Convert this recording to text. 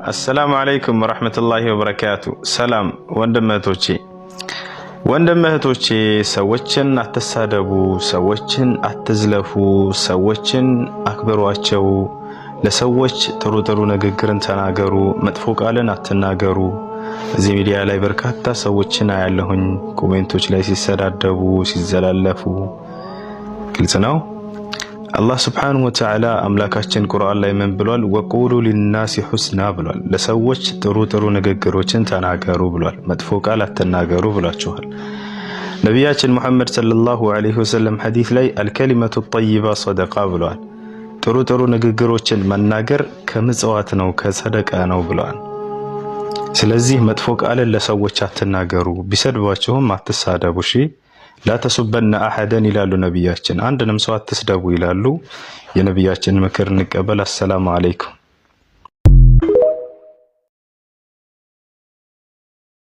السلام عليكم ورحمة الله وبركاته. سلام ወንድምህቶቼ ሰዎችን አትሳደቡ፣ ሰዎችን አትዝለፉ፣ ሰዎችን አክብሯቸው፣ ለሰዎች ጥሩ ንግግርን ተናገሩ፣ መጥፎ ቃልን አትናገሩ። እዚህ ሚዲያ ላይ በርካታ ሰዎችን አያለሁኝ ኮሜንቶች ላይ ሲሰዳደቡ ሲዘላለፉ። ግልጽ ነው። አላህ Subhanahu Wa Ta'ala አምላካችን ቁርአን ላይ ምን ብሏል? ወቁሉ ሊናሲ ሁስና ብሏል። ለሰዎች ጥሩ ንግግሮችን ተናገሩ ብሏል። መጥፎ ቃል አትናገሩ ብሏቸዋል። ነቢያችን መሐመድ ሰለላሁ ዐለይሂ ወሰለም ሐዲስ ላይ አልከሊመቱ ጠይባ ሰደቃ ብሏል። ጥሩ ንግግሮችን መናገር ከምጽዋት ነው ከሰደቃ ነው ብሏል። ስለዚህ መጥፎ ቃልን ለሰዎች አትናገሩ፣ ቢሰድቧችሁም አትሳደቡ። እሺ لا تسبن أحدا ይላሉ ነብያችን። አንድንም ሰው አትስደቡ ይላሉ። የነብያችን ምክር እንቀበል። አሰላሙ አለይኩም።